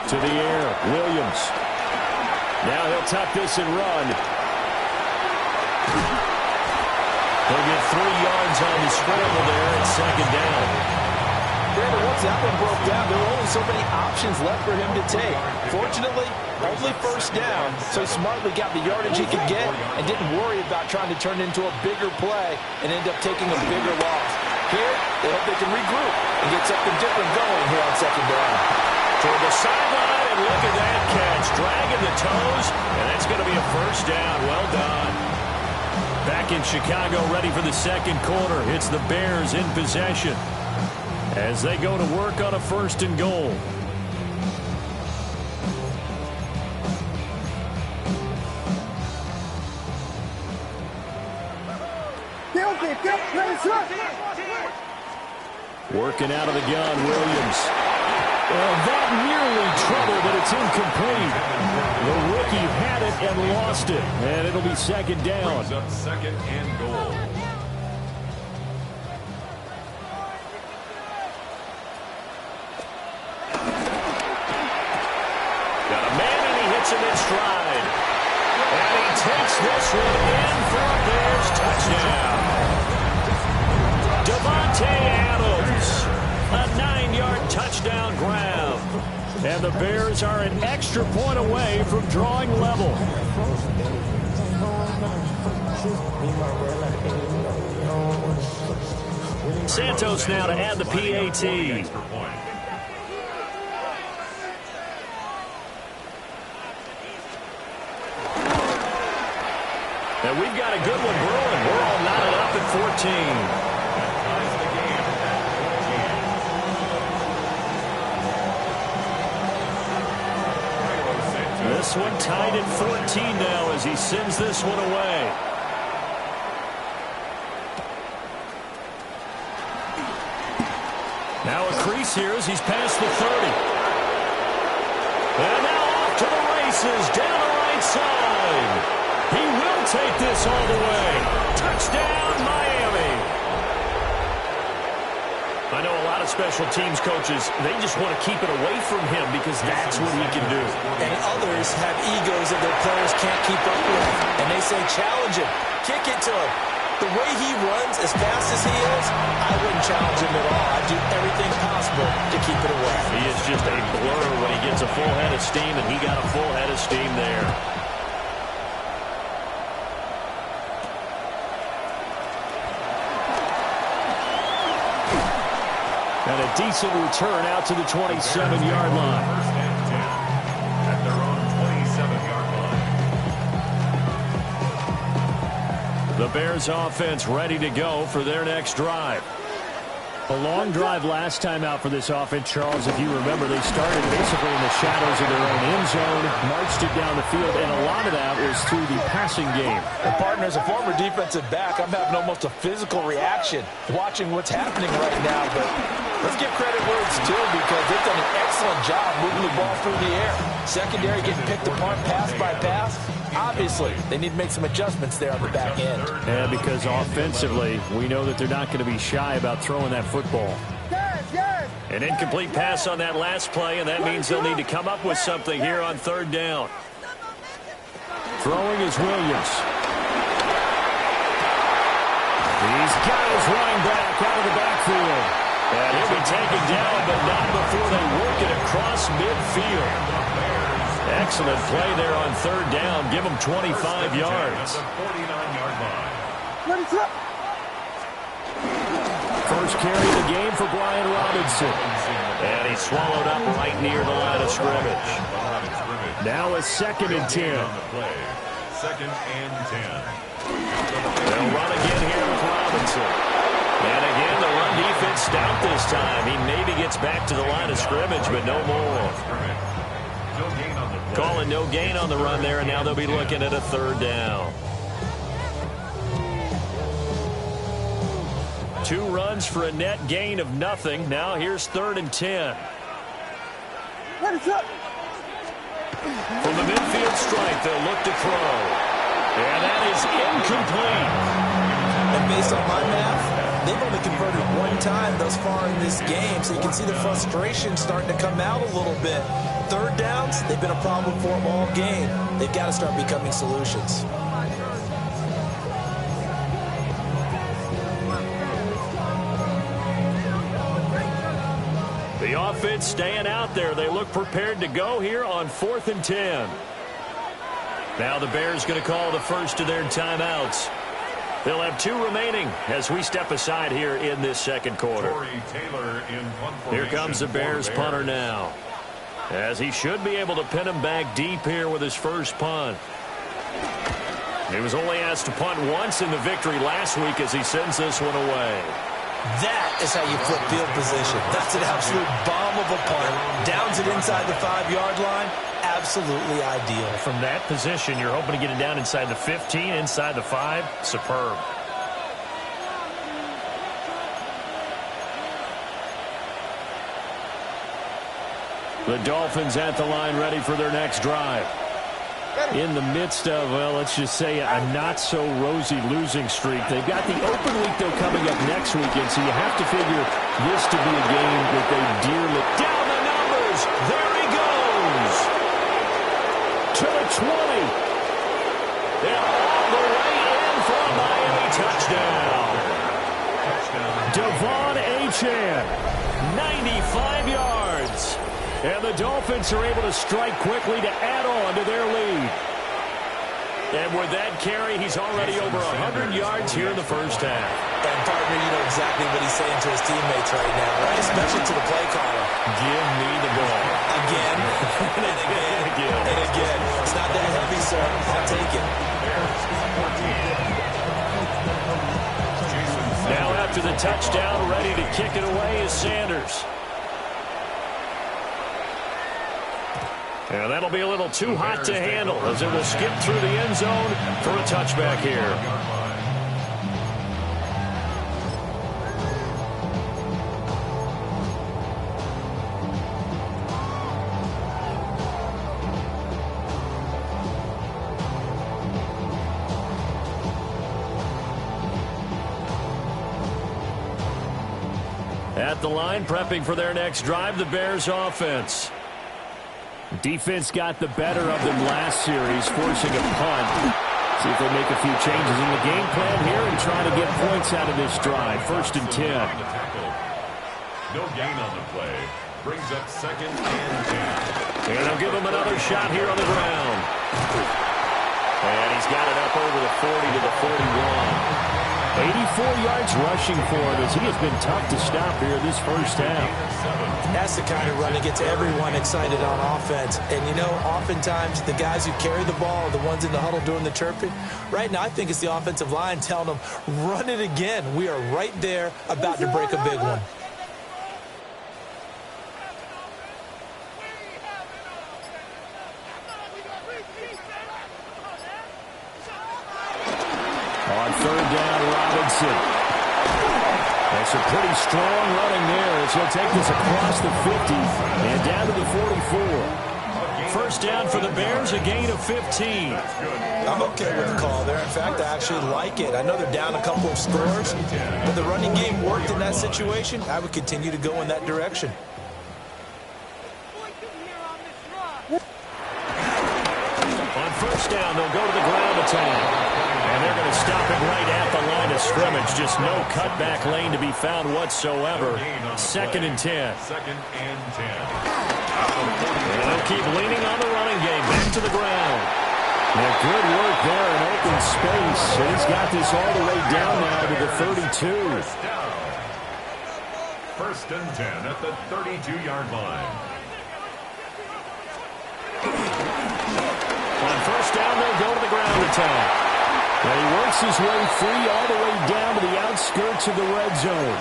To the air, Williams. Now he'll tuck this and run. He'll get 3 yards on the scramble there at second down. Brandon, once that one broke down, there were only so many options left for him to take. Fortunately, only first down, so he smartly got the yardage he could get and didn't worry about trying to turn it into a bigger play and end up taking a bigger loss. Here, they hope they can regroup and get something different going here on second down. Toward the sideline, and look at that catch. Dragging the toes, and that's going to be a first down. Well done. Back in Chicago, ready for the second quarter. It's the Bears in possession as they go to work on a 1st and goal. Working out of the gun, Williams. That nearly trouble, but it's incomplete. The rookie had it and lost it, and it'll be second down. Brings up 2nd and goal. Got a man, and he hits him in stride. And he takes this one in for a Bears touchdown. Davante Adams, a 9-yard touchdown grab. And the Bears are an extra point away from drawing level. Santos now to add the PAT. And we've got a good one brewing. We're all knotted up at 14. This one tied at 14 now as he sends this one away. Now a crease here as he's past the 30. And now off to the races down the right side. He will take this all the way. Touchdown, Miami. I know a lot of special teams coaches, they just want to keep it away from him because that's what he can do. And others have egos that their players can't keep up with. And they say, challenge him, kick it to him. The way he runs as fast as he is, I wouldn't challenge him at all. I'd do everything possible to keep it away. He is just a blur when he gets a full head of steam, and he got a full head of steam there. And a decent return out to the 27-yard line. 1st and 10 at their own 27-yard line. The Bears offense ready to go for their next drive. A long drive last time out for this offense, Charles. If you remember, they started basically in the shadows of their own end zone, marched it down the field, and a lot of that was through the passing game. And partner, as a former defensive back, I'm having almost a physical reaction watching what's happening right now. But let's give credit where it's due because they've done an excellent job moving the ball through the air. Secondary getting picked apart pass by pass. Obviously, they need to make some adjustments there on the back end. And because offensively, we know that they're not going to be shy about throwing that football. An incomplete pass on that last play, and that means they'll need to come up with something here on 3rd down. Throwing is Williams. He's got his running back out of the backfield. And he'll be taken down, but not before they work it across midfield. Excellent play there on 3rd down. Give him 25 yards. 49-yard line. First carry of the game for Brian Robinson. And he's swallowed up right near the line of scrimmage. Now a 2nd and 10. 2nd and 10. They'll run again here with Robinson. And again, the run defense stout this time. He maybe gets back to the line of scrimmage, but no more. Calling no gain on the run there, and now they'll be looking at a 3rd down. 2 runs for a net gain of nothing. Now here's 3rd and 10. From the midfield stripe, they'll look to throw. And that is incomplete. And based on my math, they've only converted one time thus far in this game, so you can see the frustration starting to come out a little bit. Third downs, they've been a problem for them all game. They've got to start becoming solutions. The offense staying out there. They look prepared to go here on 4th and 10. Now the Bears going to call the first of their timeouts. They'll have 2 remaining as we step aside here in this second quarter. Here comes the Bears punter now, as he should be able to pin him back deep here with his first punt. He was only asked to punt once in the victory last week as he sends this one away. That is how you flip field position. That's an absolute bomb of a punt. Downs it inside the 5-yard line. Absolutely ideal. From that position, you're hoping to get it down inside the 15, inside the 5. Superb. The Dolphins at the line, ready for their next drive. In the midst of, well, let's just say a not-so-rosy losing streak. They've got the open week, though, coming up next weekend, so you have to figure this to be a game that they dearly... Down the numbers! There he goes! To the 20. And all the way in for a Miami touchdown. Devon Achane, 95 yards. And the Dolphins are able to strike quickly to add on to their lead. And with that carry, he's already over 100 yards here in the first half. And, partner, you know exactly what he's saying to his teammates right now, right? Especially to the play caller. Give me the ball. Again, and again, and again. It's not that heavy, sir. I'll take it. Now after the touchdown, ready to kick it away is Sanders. And that'll be a little too hot to handle as it will skip through the end zone for a touchback here. At the line, prepping for their next drive, the Bears offense. Defense got the better of them last series, forcing a punt. See if they make a few changes in the game plan here and try to get points out of this drive. 1st and 10. No gain on the play. Brings up 2nd and 10. And they'll give him another shot here on the ground. And he's got it up over the 40 to the 41. 84 yards rushing for him as he has been tough to stop here this first half. That's the kind of run that gets everyone excited on offense. And, you know, oftentimes the guys who carry the ball are the ones in the huddle doing the chirping. Right now, I think it's the offensive line telling them, run it again. We are right there about to break a big one. On 3rd down, Robinson. That's a pretty strong running there as he'll take this across the 50 and down to the 44. First down for the Bears, a gain of 15. I'm okay with the call there. In fact, I actually like it. I know they're down a couple of scores, but the running game worked in that situation. I would continue to go in that direction. On first down, they'll go to the ground attack. And they're going to stop it right at the line of scrimmage. Just no cutback lane to be found whatsoever. 2nd and 10. 2nd and 10. And they'll keep leaning on the running game. Back to the ground. Now, good work there in open space. And he's got this all the way down now to the 32. 1st and 10 at the 32-yard line. On first down, they'll go to the ground attack. And he works his way free all the way down to the outskirts of the red zone.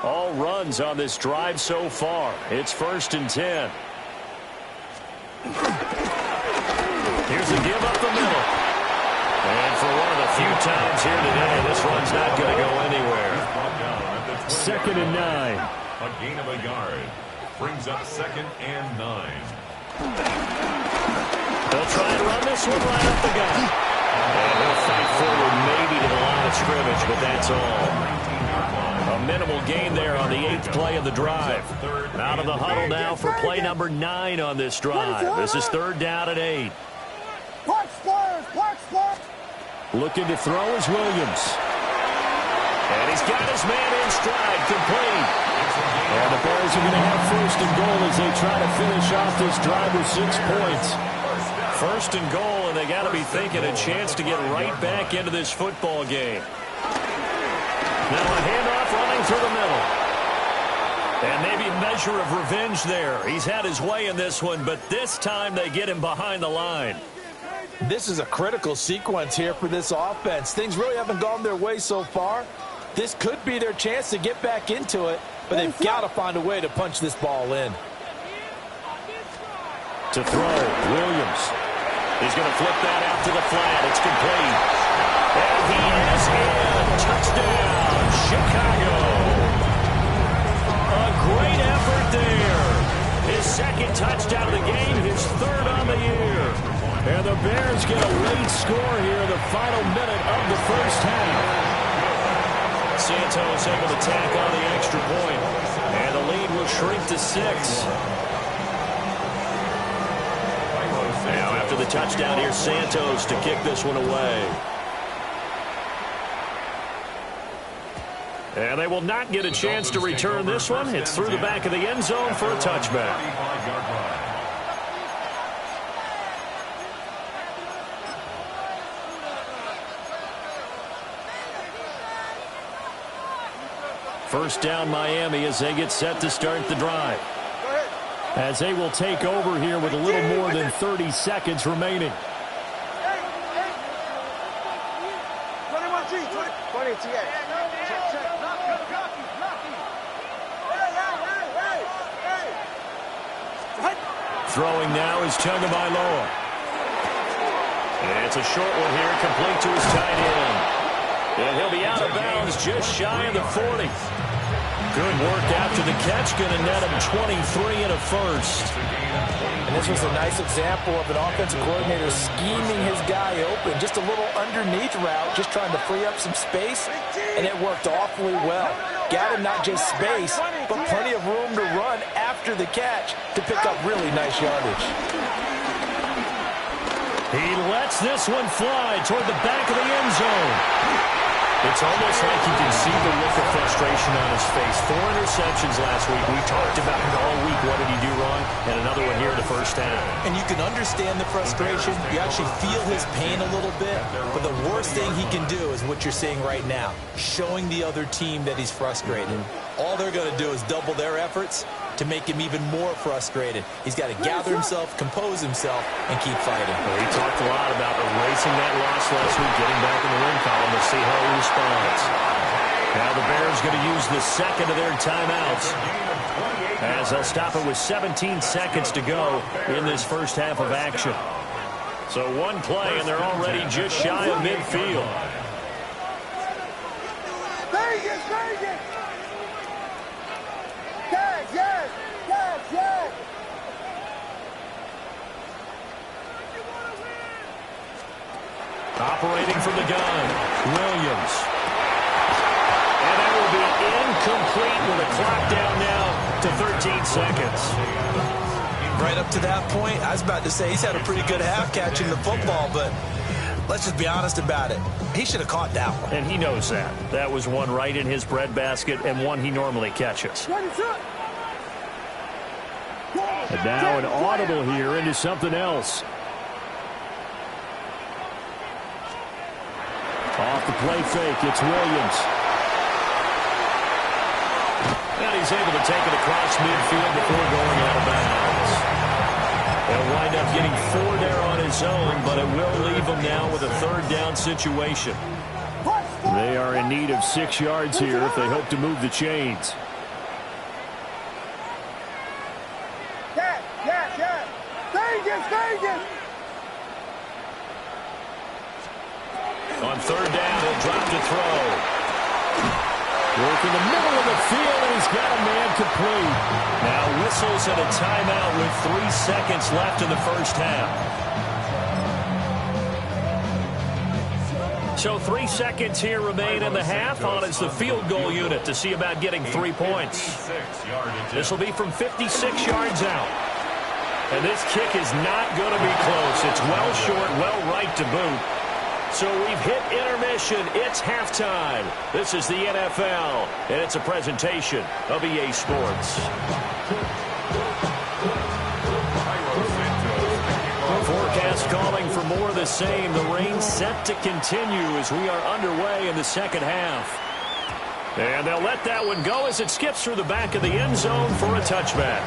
All runs on this drive so far. It's 1st and 10. Here's a give up the middle. And for one of the few times here today, this run's not going to go anywhere. 2nd and 9. A gain of a yard. Brings up 2nd and 9. They'll try and run this one right up the gut. And he'll fight forward maybe to the line of scrimmage, but that's all. A minimal gain there on the 8th play of the drive. Out of the huddle now for play number 9 on this drive. This is 3rd down and 8. Looking to throw is Williams. And he's got his man in stride, complete. And the Bears are going to have 1st and goal as they try to finish off this drive with 6 points. 1st and goal, and they got to be thinking a chance to get right back into this football game. Now a handoff running through the middle. And maybe a measure of revenge there. He's had his way in this one, but this time they get him behind the line. This is a critical sequence here for this offense. Things really haven't gone their way so far. This could be their chance to get back into it, but they've got to find a way to punch this ball in. To throw, Williams. He's going to flip that out to the flat. It's complete. And he is in. Touchdown, Chicago. A great effort there. His 2nd touchdown of the game, his 3rd on the year. And the Bears get a late score here in the final minute of the 1st half. Santos able to tack on the extra point. And the lead will shrink to 6. Now after the touchdown, here's Santos to kick this one away. And they will not get a chance to return this one. It's through the back of the end zone for a touchback. First down Miami as they get set to start the drive. As they will take over here with a little more than 30 seconds remaining. Throwing now is Tagovailoa. And it's a short one here, complete to his tight end. And he'll be out of bounds just shy of the 40. Good work after the catch, going to net him 23 and a first. And this was a nice example of an offensive coordinator scheming his guy open. Just a little underneath route, just trying to free up some space, and it worked awfully well. Got him not just space, but plenty of room to run after the catch to pick up really nice yardage. He lets this one fly toward the back of the end zone. It's almost like you can see the look of frustration on his face. 4 interceptions last week. We talked about it all week. What did he do wrong? And another one here in the first half. And you can understand the frustration. You actually feel his pain a little bit. But the worst thing he can do is what you're seeing right now, showing the other team that he's frustrated. All they're going to do is double their efforts to make him even more frustrated. He's got to gather himself, compose himself, and keep fighting. Well, he talked a lot about erasing that loss last week, getting back in the win column. We'll see how he responds. Now the Bears going to use the 2nd of their timeouts as they'll stop it with 17 seconds to go in this first half of action. So one play, and they're already just shy of midfield. Vegas, Vegas! Yes! Operating from the gun, Williams. And that will be incomplete with a clock down now to 13 seconds. Right up to that point, I was about to say he's had a pretty good half catching the football, but let's just be honest about it. He should have caught that one. And he knows that. That was one right in his breadbasket and one he normally catches. And now an audible here into something else. Off the play fake, it's Williams. And he's able to take it across midfield before going out of bounds. He'll wind up getting 4 there on his own, but it will leave him now with a 3rd down situation. They are in need of 6 yards here if they hope to move the chains. Vegas! On 3rd down, he'll drop to throw. Work in the middle of the field, and he's got a man complete. Now whistles at a timeout with 3 seconds left in the first half. So 3 seconds here remain in the half on as the field goal unit to see about getting 3 points. This will be from 56 yards out. And this kick is not going to be close. It's well short, well right to boot. So we've hit intermission. It's halftime. This is the NFL, and it's a presentation of EA Sports. Forecast calling for more of the same. The rain set to continue as we are underway in the second half. And they'll let that one go as it skips through the back of the end zone for a touchback.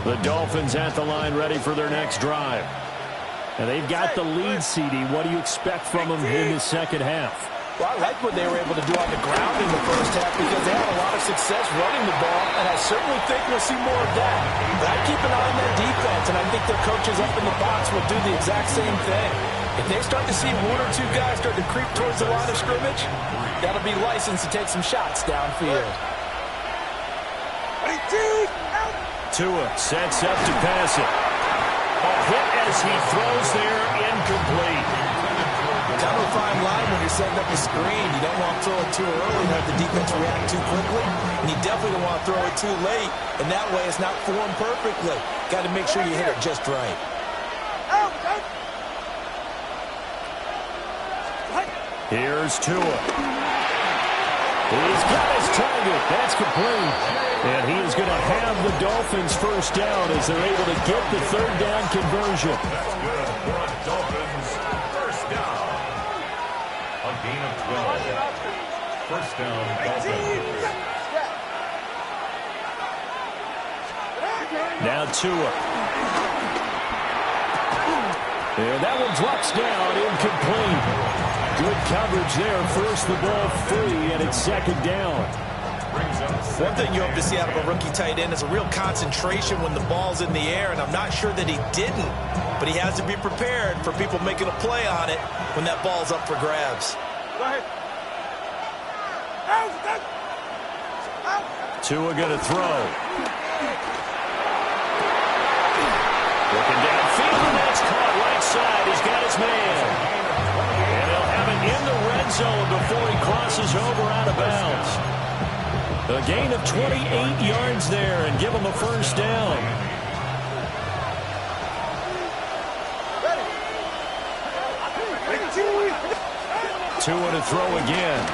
The Dolphins at the line ready for their next drive. And they've got the lead, CD. What do you expect from them in the second half? Well, I like what they were able to do on the ground in the first half because they had a lot of success running the ball, and I certainly think we'll see more of that. But I keep an eye on that defense, and I think their coaches up in the box will do the exact same thing. If they start to see one or two guys start to creep towards the line of scrimmage, that'll be licensed to take some shots downfield. Tua sets up to pass it. A hit as he throws there, incomplete. Kind of a fine line when you're setting up a screen. You don't want to throw it too early and have the defense react too quickly. And you definitely don't want to throw it too late. And that way it's not formed perfectly. Got to make sure you hit it just right. Here's Tua. He's got his target. That's complete. And he is going to have the Dolphins first down as they're able to get the third down conversion. That's good for a Dolphins first down. A gain of 12. First down, Dolphins. Now Tua. And that one drops down, incomplete. Good coverage there. Force the ball free, and it's second down. One thing you hope to see out of a rookie tight end is a real concentration when the ball's in the air, and I'm not sure that he didn't, but he has to be prepared for people making a play on it when that ball's up for grabs. Tua going to throw. Looking downfield, and that's caught right side. He's got his man. And he'll have it in the red zone before he crosses over out of bounds. A gain of 28 yards there and give him a first down. Tua to throw again.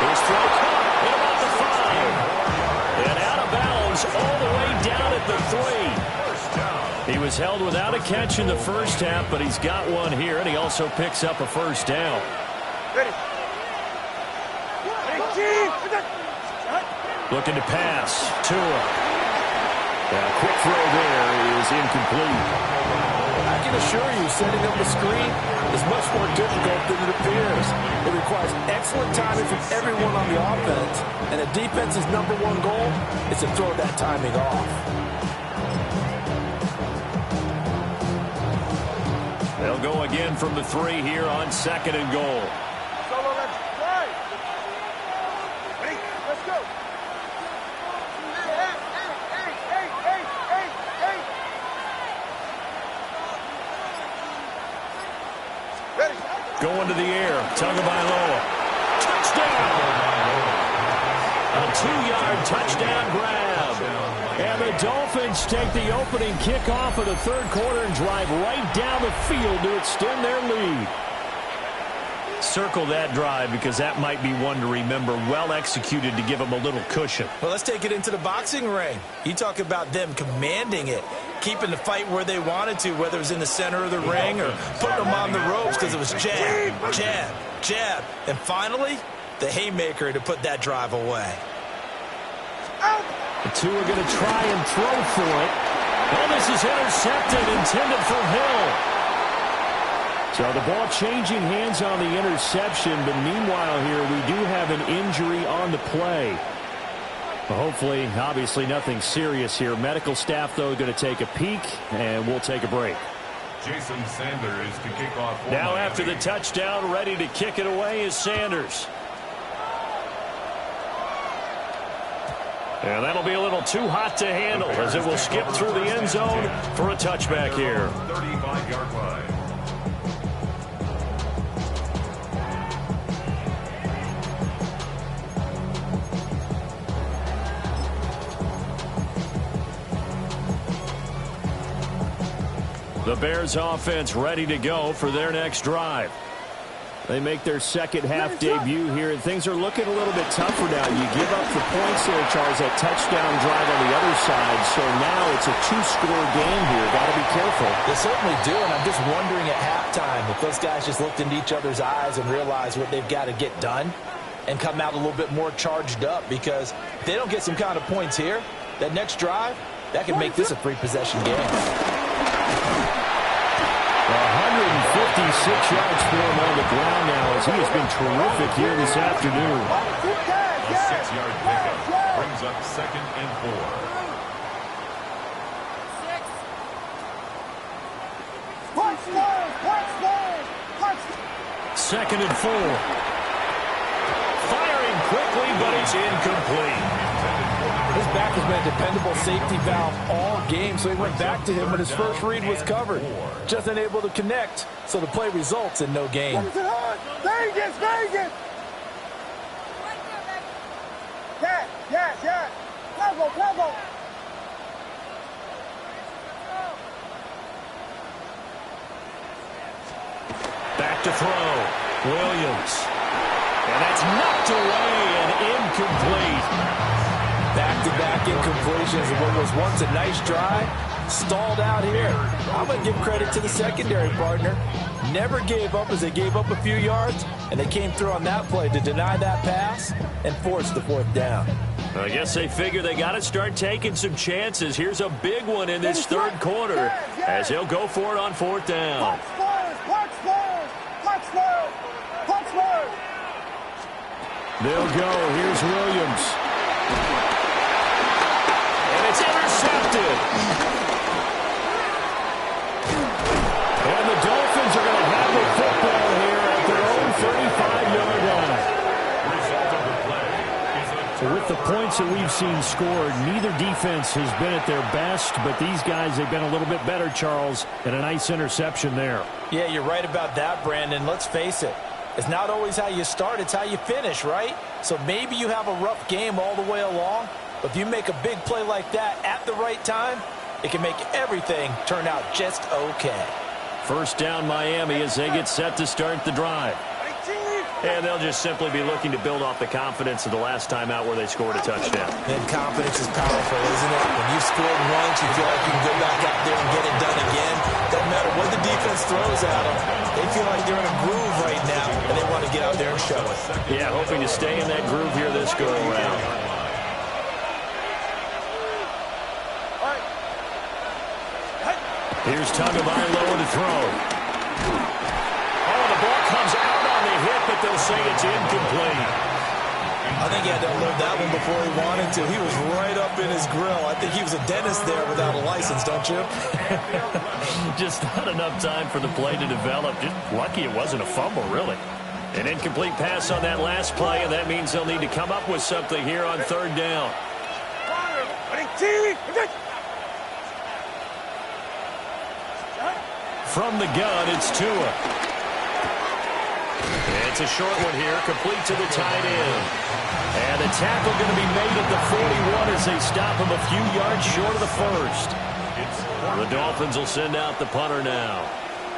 His throw caught at about the 5. And out of bounds all the way down at the 3. He was held without a catch in the first half, but he's got one here, and he also picks up a first down. Looking to pass. Tua. A quick throw there is incomplete. I can assure you, setting up a screen is much more difficult than it appears. It requires excellent timing from everyone on the offense, and a defense's number one goal is to throw that timing off. They'll go again from the 3 here on second and goal. Going to the air. Tagovailoa. Touchdown! A 2-yard touchdown grab. And the Dolphins take the opening kickoff of the third quarter and drive right down the field to extend their lead. Circle that drive because that might be one to remember. Well executed to give them a little cushion. Well, let's take it into the boxing ring. You talk about them commanding it, keeping the fight where they wanted to, whether it was in the center of the ring or putting them on the ropes because it was jab, jab, jab. And finally, the haymaker to put that drive away. The 2 are going to try and throw for it. And this is intercepted, intended for Hill. So the ball changing hands on the interception, but meanwhile here we do have an injury on the play. Well, hopefully, obviously nothing serious here. Medical staff, though, going to take a peek, and we'll take a break. Jason Sanders to kick off. Now after the touchdown, ready to kick it away is Sanders. And that'll be a little too hot to handle as it will skip through the end zone for a touchback here. 35-yard line. The Bears offense ready to go for their next drive. They make their second half debut here, and things are looking a little bit tougher now. You give up the points there, Charles, that touchdown drive on the other side. So now it's a two-score game here. Got to be careful. They certainly do, and I'm just wondering at halftime if those guys just looked into each other's eyes and realized what they've got to get done and come out a little bit more charged up, because if they don't get some kind of points here, that next drive, that could make this a three-possession game. 156 yards for him on the ground now as he has been terrific here this afternoon. A 6-yard pickup brings up 2nd and 4. 2nd and 4. Firing quickly, but it's incomplete. His back has been a dependable safety valve all game, so he went back to him when his first read was covered. Just unable to connect, so the play results in no gain. Vegas, Vegas! Yeah. Bravo. Back to throw. Williams. And that's knocked away and incomplete. Back-to-back incompletions of what was once a nice drive, stalled out here. I'm going to give credit to the secondary partner. Never gave up as they gave up a few yards, and they came through on that play to deny that pass and force the 4th down. I guess they figure they got to start taking some chances. Here's a big one in this third quarter as he'll go for it on 4th down. They'll go. Here's Williams. And it's intercepted. And the Dolphins are going to have the football here at their own 35-yard line. Result of the play is a So with the points that we've seen scored, neither defense has been at their best, but these guys, they've been a little bit better, Charles, and a nice interception there. Yeah, you're right about that, Brandon. Let's face it. It's not always how you start, it's how you finish, right? So maybe you have a rough game all the way along, but if you make a big play like that at the right time, it can make everything turn out just okay. First down, Miami, as they get set to start the drive. And they'll just simply be looking to build off the confidence of the last time out where they scored a touchdown. And confidence is powerful, isn't it? When you've scored once, you feel like you can go back out there and get it done again. Doesn't matter what the defense throws at them. They feel like they're in a groove right now, and they want to get out there and show it. Yeah, hoping to stay in that groove here this go-around. Here's Tagovailoa to throw. Oh, the ball comes out on the hit, but they'll say it's incomplete. I think he had to unload that one before he wanted to. He was right up in his grill. I think he was a dentist there without a license, don't you? Just not enough time for the play to develop. Just lucky it wasn't a fumble, really. An incomplete pass on that last play, and that means they'll need to come up with something here on 3rd down. From the gun, it's Tua. It's a short one here, complete to the tight end. And the tackle going to be made at the 41 as they stop him a few yards short of the first. The Dolphins will send out the punter now.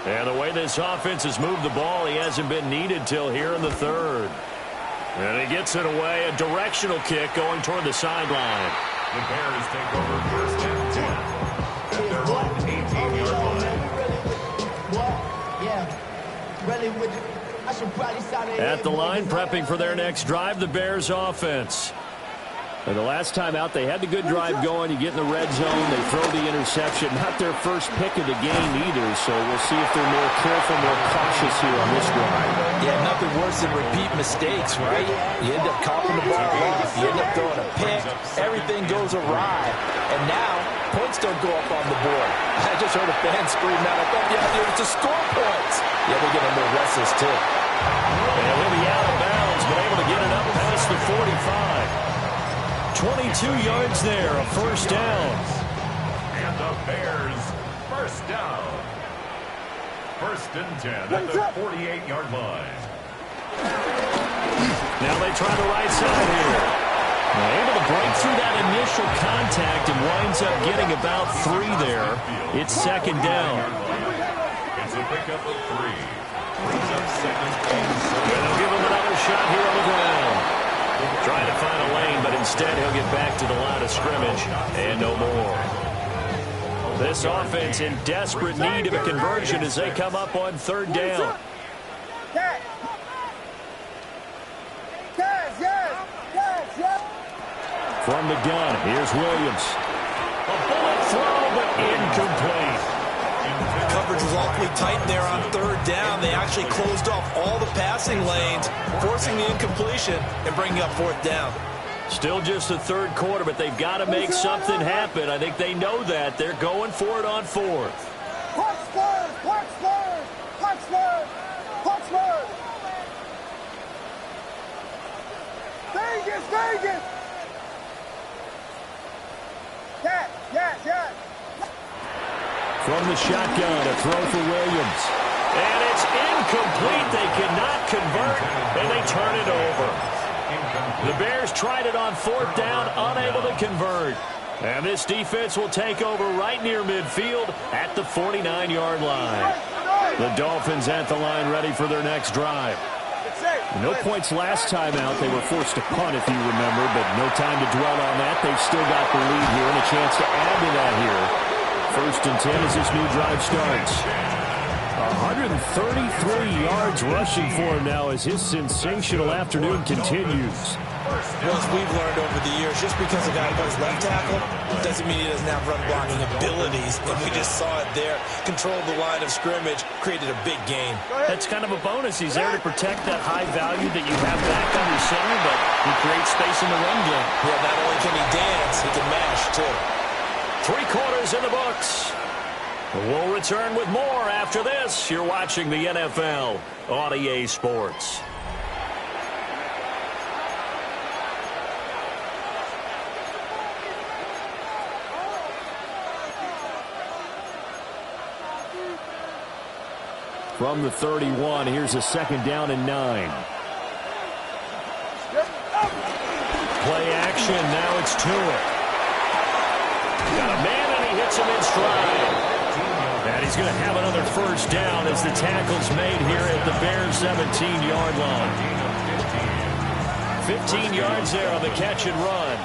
And the way this offense has moved the ball, he hasn't been needed till here in the 3rd. And he gets it away, a directional kick going toward the sideline. The Bears take over 1st and 10 at their own 18-yard line. At the line, prepping for their next drive, the Bears offense. And the last time out, they had the good drive going. You get in the red zone, they throw the interception. Not their first pick of the game either, so we'll see if they're more careful, more cautious here on this drive. Yeah, nothing worse than repeat mistakes, right? You end up coughing the ball off, you end up throwing a pick, everything goes awry. And now, points don't go up on the board. I just heard a fan scream out, I thought the idea was to score points. Yeah, they're getting a little restless too. And he'll be out of bounds, but able to get it up past the 45. 22 yards there, a first down. And the Bears, first down. First and 10 at the 48-yard line. Now they try the right side here. Able to break through that initial contact and winds up getting about 3 there. It's second down. It's a pickup of 3. Brings up second and 7. And they'll give him another shot here on the ground. Trying to find a lane, but instead he'll get back to the line of scrimmage and no more. This offense in desperate need of a conversion as they come up on third down. From the gun, here's Williams. A bullet throw, but incomplete. Coverage was awfully tight there on third down. They actually closed off all the passing lanes, forcing the incompletion and bringing up fourth down. Still just the third quarter, but they've got to make something happen. I think they know that. They're going for it on fourth. Vegas, Vegas! Yes. From the shotgun, a throw for Williams. And it's incomplete. They cannot convert, and they turn it over. The Bears tried it on fourth down, unable to convert. And this defense will take over right near midfield at the 49-yard line. The Dolphins at the line ready for their next drive. No points last time out. They were forced to punt, if you remember, but no time to dwell on that. They've still got the lead here and a chance to add to that here. First and 10 as this new drive starts. 133 yards rushing for him now as his sensational afternoon continues. Well, as we've learned over the years, just because a guy plays left tackle doesn't mean he doesn't have run blocking abilities. And we just saw it there. Controlled the line of scrimmage, created a big gain. That's kind of a bonus. He's there to protect that high value that you have back under center, but he creates space in the run game. Yeah, not only can he dance, he can mash, too. 3 quarters in the books. We'll return with more after this. You're watching the NFL on EA Sports. From the 31, here's a second down and 9. Play action, now it's Tua. Got a man and he hits him in stride. And he's going to have another first down as the tackle's made here at the Bears 17-yard line. 15 yards there on the catch and run.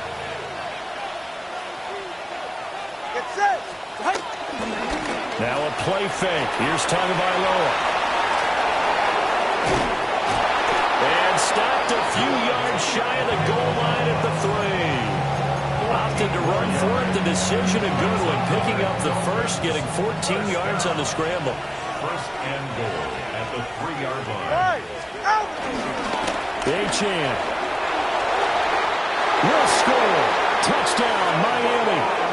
Now a play fake. Here's Tagovailoa. And stopped a few yards shy of the goal line at the 3. Opted to run for it. The decision a good one. Picking up the first, getting 14 yards on the scramble. First and goal at the 3-yard line. Achane will score. Touchdown, Miami.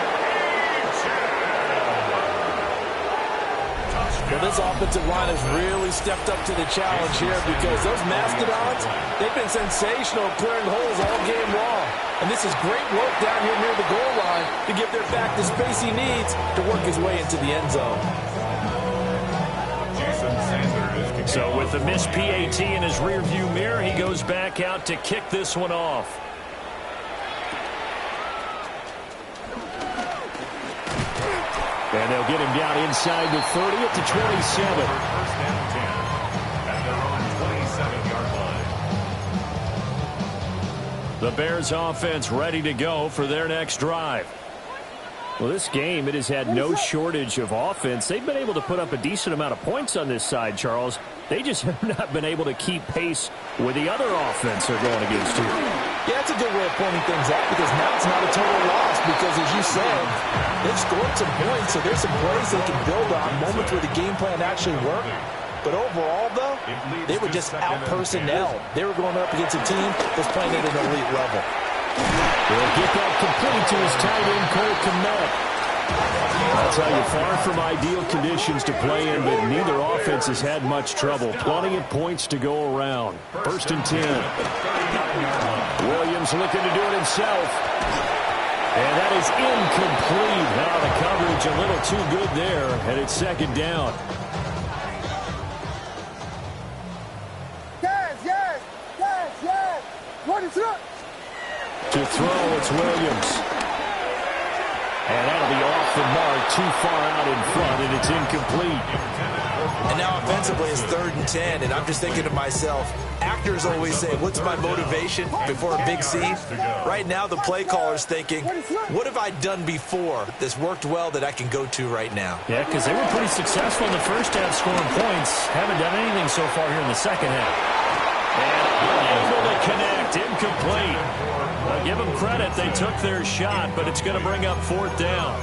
Well, this offensive line has really stepped up to the challenge here because those Mastodons, they've been sensational clearing holes all game long. And this is great work down here near the goal line to give their back the space he needs to work his way into the end zone. So with the missed PAT in his rearview mirror, he goes back out to kick this one off. And they'll get him down inside the 30 at the 27. First and 10 at their own 27-yard line. The Bears offense ready to go for their next drive. Well, this game, it has had no shortage of offense. They've been able to put up a decent amount of points on this side, Charles. They just have not been able to keep pace with the other offense they're going against here. Yeah, that's a good way of pointing things out because now it's not a total loss because, as you said, they've scored some points, so there's some plays they can build on, moments where the game plan actually worked. But overall, though, they were just out-personnel. They were going up against a team that's playing at an elite level. They'll get that complete to his tight end, Cole Kmet. I'll tell you, far from ideal conditions to play in, but neither offense has had much trouble. Plenty of points to go around. 1st and 10. Williams looking to do it himself. And that is incomplete. Now the coverage a little too good there, and it's 2nd down. Yes. What is it? To throw, it's Williams. And that'll be off the mark, too far out in front, and it's incomplete. And now offensively it's 3rd and 10, and I'm just thinking to myself, actors always say, what's my motivation before a big scene? Right now the play caller's thinking, what have I done before that's worked well that I can go to right now? Yeah, because they were pretty successful in the first half scoring points. Haven't done anything so far here in the second half. And able to connect, incomplete. Give them credit, they took their shot, but it's going to bring up 4th down.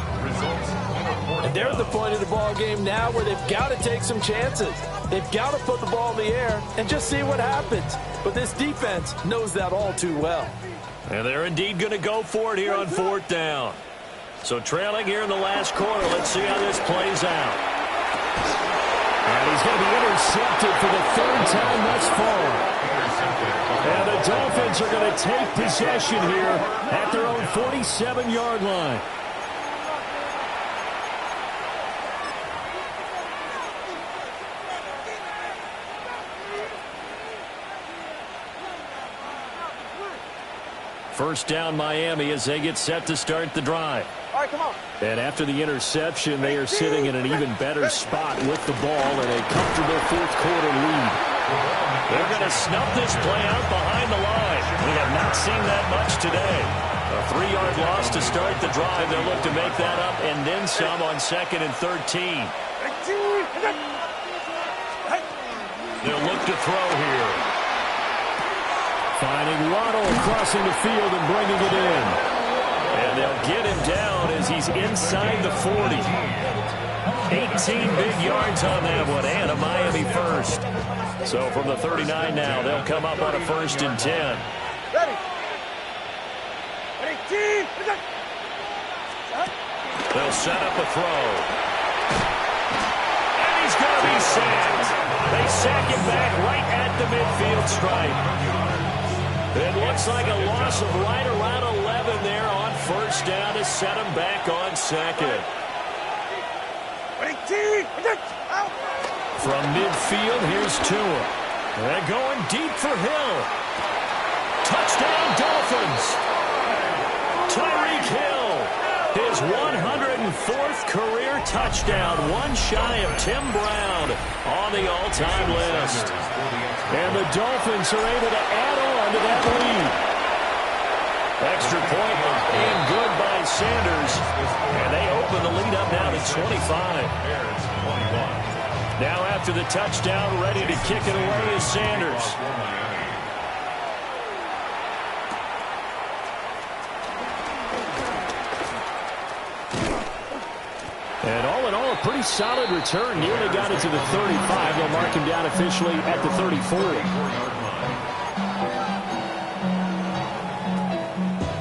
And they're at the point of the ball game now where they've got to take some chances. They've got to put the ball in the air and just see what happens. But this defense knows that all too well. And they're indeed going to go for it here on 4th down. So trailing here in the last quarter, let's see how this plays out. And he's going to be intercepted for the 3rd time thus far. And the Dolphins are going to take possession here at their own 47-yard line. First down Miami as they get set to start the drive. All right, come on. And after the interception, they are sitting in an even better spot with the ball in a comfortable 4th quarter lead. They're going to snuff this play out behind the line. We have not seen that much today. A 3-yard loss to start the drive. They'll look to make that up and then some on 2nd and 13. They'll look to throw here. Finding Waddle crossing the field and bringing it in. And they'll get him down as he's inside the 40. 18 big yards on that one, and a Miami first. So from the 39 now, they'll come up on a 1st and 10. Ready, team. They'll set up a throw. And he's going to be sacked. They sack him back right at the midfield stripe. It looks like a loss of right around 11 there on 1st down to set him back on 2nd. From midfield, here's Tua. They're going deep for Hill. Touchdown, Dolphins. Tyreek Hill, his 104th career touchdown, one shy of Tim Brown on the all-time list. And the Dolphins are able to add on to that lead. Extra point and good by Sanders. And they open the lead up now to 25. Now after the touchdown, ready to kick it away is Sanders. And all in all, a pretty solid return. Nearly got it to the 35. They'll mark him down officially at the 34.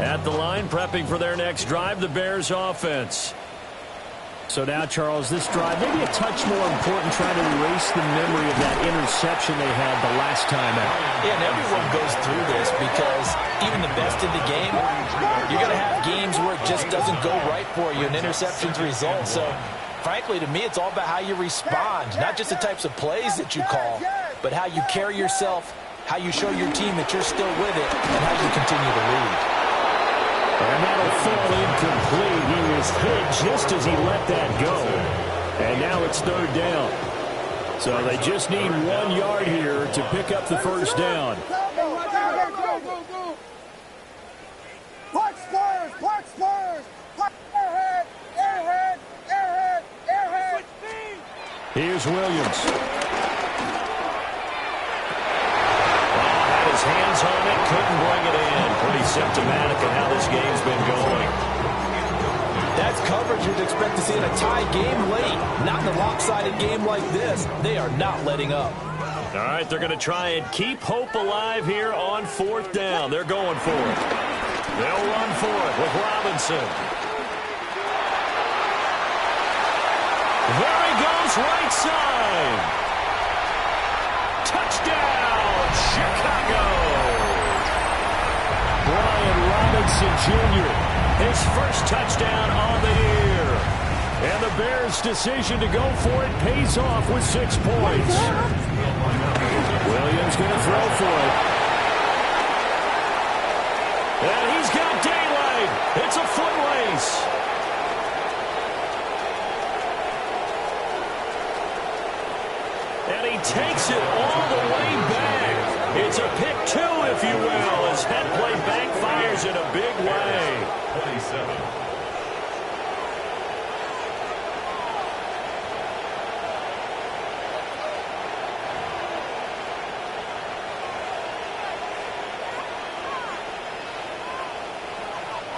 At the line, prepping for their next drive, the Bears offense. So now, Charles, this drive maybe a touch more important, trying to erase the memory of that interception they had the last time out. Yeah, and everyone goes through this because even the best in the game, you're going to have games where it just doesn't go right for you, and interceptions result. So, frankly, to me, it's all about how you respond, not just the types of plays that you call, but how you carry yourself, how you show your team that you're still with it, and how you continue to lead. And that'll fall incomplete. He was hit just as he let that go. And now it's 3rd down. So they just need 1 yard here to pick up the first down. Go. Punch Spurs. Airhead. Here's Williams. His hands on it, couldn't bring it in. Pretty symptomatic of how this game's been going. That's coverage you'd expect to see in a tie game late. Not in a lopsided game like this. They are not letting up. All right, they're going to try and keep hope alive here on 4th down. They're going for it. They'll run for it with Robinson. goes right side. Touchdown, Chicago. Brian Robinson Jr., his first touchdown on the year. And the Bears' decision to go for it pays off with 6 points. Williams going to throw for it. And he's got daylight. It's a foot race. And he takes it all the way back. It's a pick 2, if you will, as head play backfires in a big way. 27.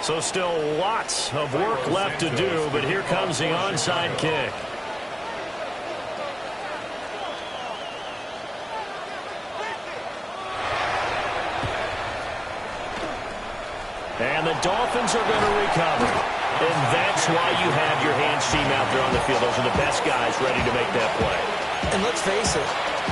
So still lots of work left to do, but here comes the onside kick. And the Dolphins are going to recover. And that's why you have your hands team out there on the field. Those are the best guys ready to make that play. And let's face it,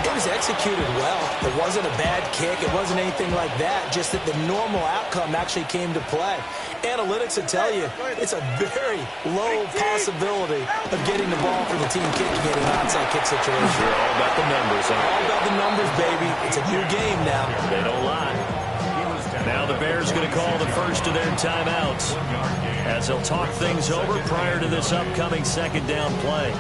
it was executed well. It wasn't a bad kick. It wasn't anything like that. Just that the normal outcome actually came to play. Analytics will tell you it's a very low possibility of getting the ball for the team kicking it in an onside kick situation. They're all about the numbers, huh? All about the numbers, baby. It's a new game now. They don't lie. Now the Bears going to call the first of their timeouts as they'll talk things over prior to this upcoming second down play.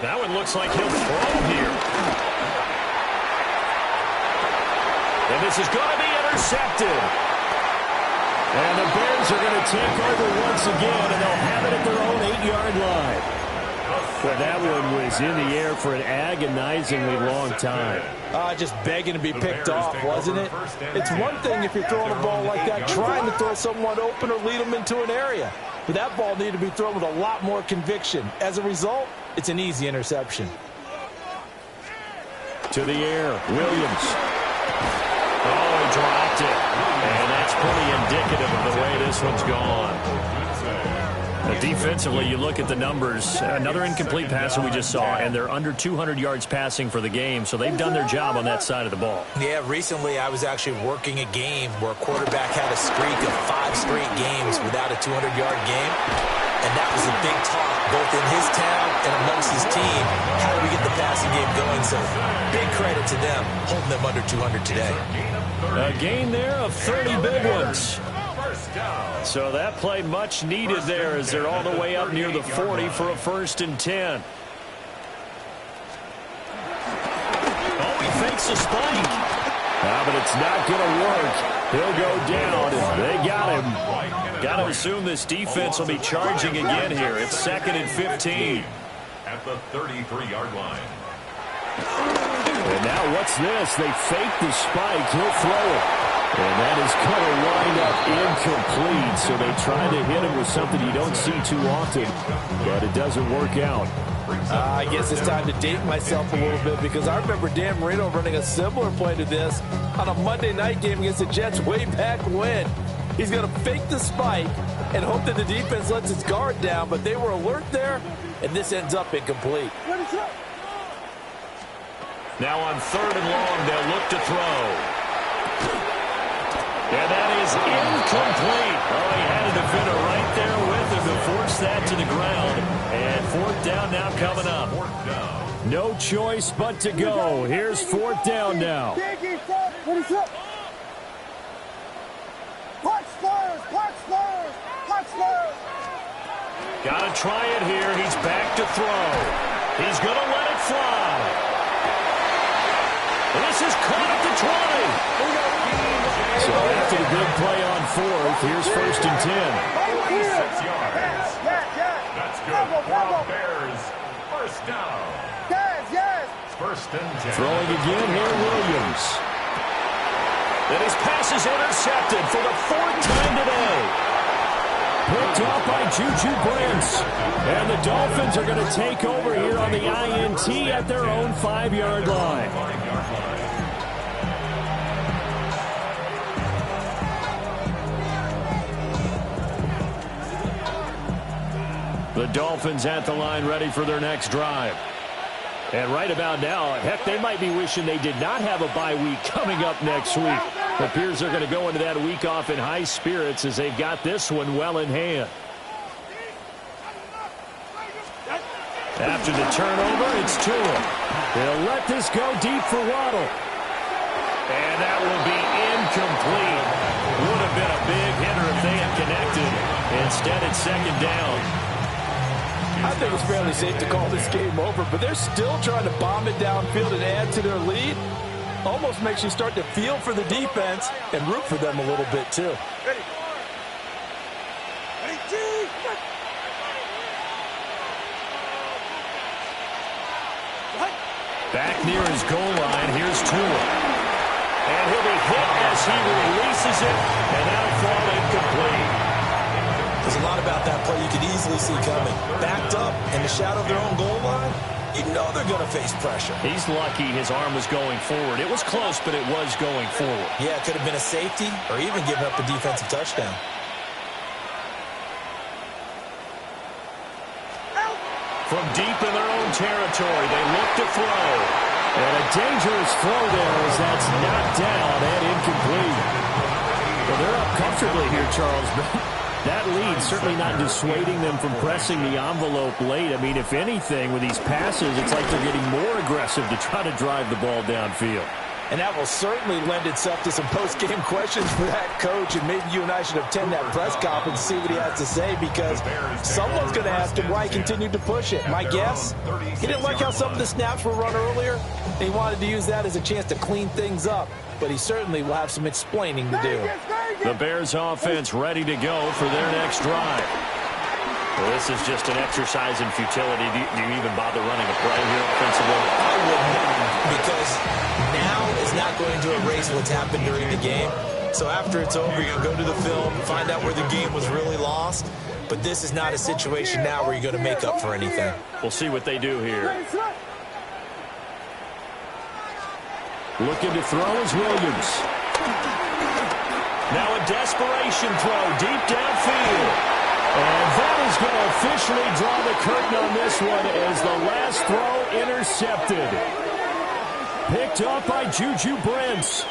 That one looks like he'll throw here. And this is going to be intercepted. And the Bears are going to take over once again, and they'll have it at their own 8-yard line. Well, that one was in the air for an agonizingly long time. Just begging to be picked off, wasn't it? It's one thing if you're throwing a ball like that, trying to throw someone open or lead them into an area. But that ball needed to be thrown with a lot more conviction. As a result, it's an easy interception. To the air, Williams. Oh, he dropped it. And that's pretty indicative of the way this one's gone. Defensively, you look at the numbers. Another incomplete pass that we just saw, and they're under 200 yards passing for the game, so they've done their job on that side of the ball. Yeah, recently I was actually working a game where a quarterback had a streak of 5 straight games without a 200-yard game, and that was a big talk both in his town and amongst his team. How do we get the passing game going? So big credit to them holding them under 200 today. A gain there of 30 big ones. So that play much needed there as they're all the way up near the 40 for a 1st and 10. Oh, he fakes a spike. But it's not going to work. He'll go down, and they got him. Got to assume this defense will be charging again here. It's 2nd and 15. At the 33-yard line. And now what's this? They fake the spike. He'll throw it. And that is going to wind up incomplete. So they try to hit him with something you don't see too often, but it doesn't work out. I guess it's time to date myself a little bit because I remember Dan Marino running a similar play to this on a Monday night game against the Jets way back when. He's going to fake the spike and hope that the defense lets its guard down, but they were alert there, and this ends up incomplete. Now on 3rd and long, they'll look to throw. And that is incomplete. Oh, he had a defender right there with him to force that to the ground. And 4th down now coming up. No choice but to go. Here's 4th down now. Got to try it here. He's back to throw. He's going to let it fly. This is caught at the 20. So after the big play on 4th, here's 1st and 10. 6 yards. That's good for the Bears. 1st down. 1st and 10. Throwing again here, Williams. And his pass is intercepted for the 4th time today. Pick Picked off by Juju Brents. And the Dolphins are going to take over here on the INT at their own 5-yard line. The Dolphins at the line ready for their next drive. And right about now, heck, they might be wishing they did not have a bye week coming up next week. It appears they're going to go into that week off in high spirits as they've got this one well in hand. After the turnover, it's Tua. They'll let this go deep for Waddle. And that will be incomplete. Would have been a big hitter if they had connected. Instead, it's second down. I think it's fairly safe to call this game over, but they're still trying to bomb it downfield and add to their lead. Almost makes you start to feel for the defense and root for them a little bit, too. Ready. Ready, G. Back near his goal line, here's Tua. And he'll be hit as he releases it, and that'll fall incomplete. There's a lot about that play you could easily see coming. Backed up in the shadow of their own goal line, you know they're going to face pressure. He's lucky his arm was going forward. It was close, but it was going forward. Yeah, it could have been a safety or even given up a defensive touchdown. From deep in their own territory, they look to throw. And a dangerous throw there as that's knocked down and incomplete. Well, they're up comfortably here, Charles, but that lead certainly not dissuading them from pressing the envelope late. I mean, if anything, with these passes, it's like they're getting more aggressive to try to drive the ball downfield. And that will certainly lend itself to some post-game questions for that coach, and maybe you and I should attend that press conference and see what he has to say, because someone's going to ask him why he continued to push it. My guess, he didn't like how some of the snaps were run earlier, and he wanted to use that as a chance to clean things up, but he certainly will have some explaining to do. The Bears offense ready to go for their next drive. Well, this is just an exercise in futility. Do you even bother running a play here offensively? I wouldn't, because now is not going to erase what's happened during the game. So after it's over, you're going to go to the film, find out where the game was really lost. But this is not a situation now where you're going to make up for anything. We'll see what they do here. Looking to throw is Williams. Now a desperation throw deep downfield. And that is going to officially draw the curtain on this one as the last throw intercepted. Picked up by Juju Brents.